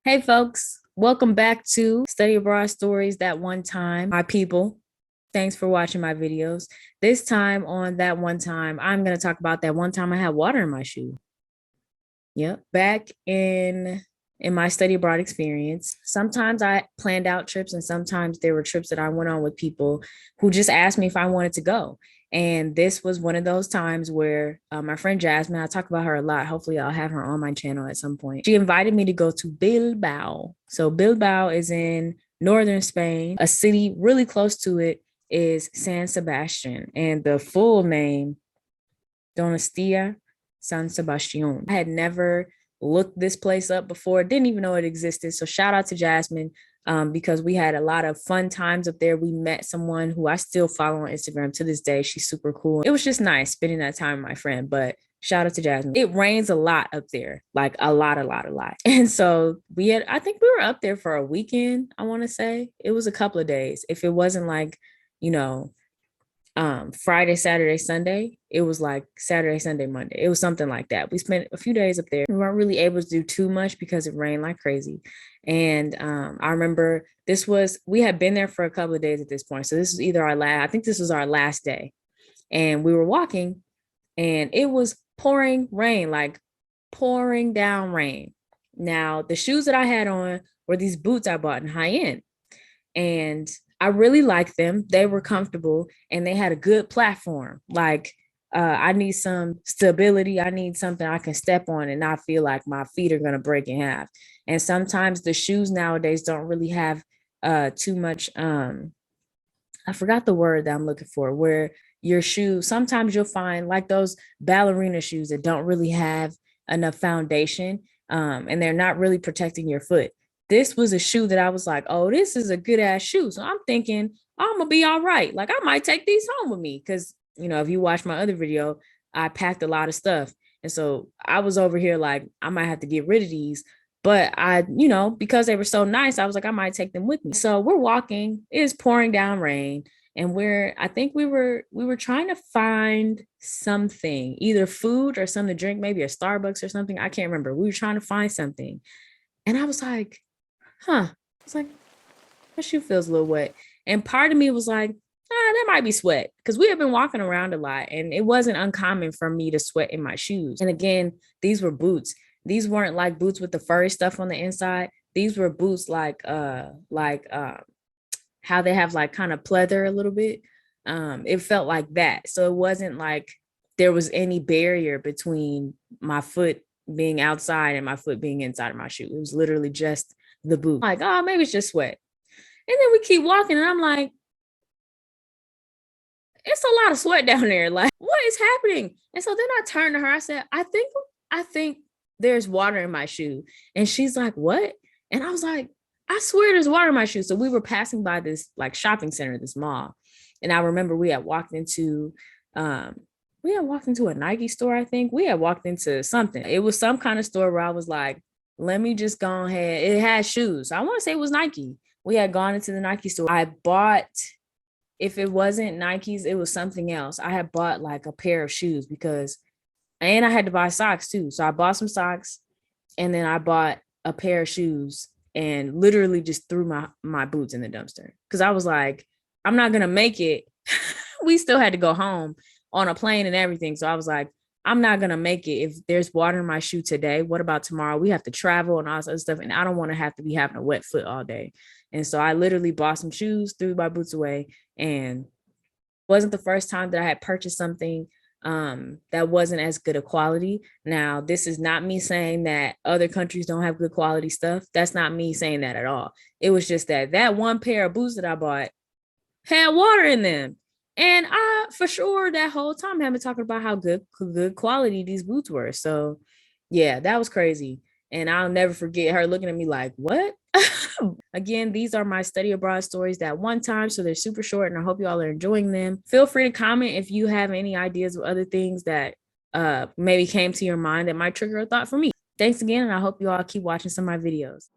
Hey folks, welcome back to Study Abroad Stories That One Time. My people, thanks for watching my videos. This time on That One Time, I'm going to talk about that one time I had water in my shoe. Yep. Back in my study abroad experience, sometimes I planned out trips and sometimes there were trips that I went on with people who just asked me if I wanted to go. And this was one of those times where my friend Jasmine, I talk about her a lot. Hopefully, I'll have her on my channel at some point. She invited me to go to Bilbao. So, Bilbao is in northern Spain. A city really close to it is San Sebastian. And the full name, Donostia San Sebastian. I had never looked this place up before, didn't even know it existed. So shout out to Jasmine because we had a lot of fun times up there. We met someone who I still follow on Instagram to this day. She's super cool. It was just nice spending that time with my friend, but shout out to Jasmine. It rains a lot up there, like a lot. And so I think we were up there for a weekend. I want to say it was a couple of days. If it wasn't like, you know, Friday, Saturday, Sunday, it was like Saturday, Sunday, Monday. It was something like that. We spent a few days up there. We weren't really able to do too much because it rained like crazy. And I remember we had been there for a couple of days at this point. So this was either I think this was our last day. And we were walking and it was pouring rain, like pouring down rain. Now, the shoes that I had on were these boots I bought in high end. And I really liked them. They were comfortable and they had a good platform. Like I need some stability. I need something I can step on and not feel like my feet are going to break in half. And sometimes the shoes nowadays don't really have too much. I forgot the word that I'm looking for, where your shoes, sometimes you'll find like those ballerina shoes that don't really have enough foundation and they're not really protecting your foot. This was a shoe that I was like, oh, this is a good ass shoe. So I'm thinking, I'm gonna be all right. Like I might take these home with me. Cause if you watch my other video, I packed a lot of stuff. And so I was over here like, I might have to get rid of these. But because they were so nice, I was like, I might take them with me. So we're walking, it's pouring down rain. And I think we were trying to find something, either food or something to drink, maybe a Starbucks or something. I can't remember. We were trying to find something. And I was like, it's like my shoe feels a little wet. And part of me was like, that might be sweat. Because we had been walking around a lot and it wasn't uncommon for me to sweat in my shoes. And again, these were boots. These weren't like boots with the furry stuff on the inside. These were boots like how they have like kind of pleather a little bit. It felt like that. So it wasn't like there was any barrier between my foot being outside and my foot being inside of my shoe. It was literally just the boot. Like, oh, maybe it's just sweat. And then we keep walking and I'm like, it's a lot of sweat down there. Like, what is happening? And so then I turned to her. I said, I think there's water in my shoe. And she's like, what? And I was like, I swear there's water in my shoe. So we were passing by this like shopping center, this mall. And I remember we had walked into a Nike store, I think. We had walked into something. It was some kind of store where I was like, let me just go ahead. It had shoes. I want to say it was Nike. We had gone into the Nike store. I bought, if it wasn't Nikes, it was something else. I had bought like a pair of shoes and I had to buy socks too. So I bought some socks and then I bought a pair of shoes and literally just threw my boots in the dumpster. Because I was like, I'm not going to make it. We still had to go home on a plane and everything. So I was like, I'm not going to make it if there's water in my shoe today. What about tomorrow? We have to travel and all this other stuff. And I don't want to have to be having a wet foot all day. And so I literally bought some shoes, threw my boots away. And it wasn't the first time that I had purchased something that wasn't as good a quality. Now, this is not me saying that other countries don't have good quality stuff. That's not me saying that at all. It was just that one pair of boots that I bought had water in them. And I, for sure, that whole time have been talking about how good quality these boots were. So yeah, that was crazy. And I'll never forget her looking at me like, what? Again, these are my study abroad stories that one time. So they're super short and I hope you all are enjoying them. Feel free to comment if you have any ideas of other things that maybe came to your mind that might trigger a thought for me. Thanks again. And I hope you all keep watching some of my videos.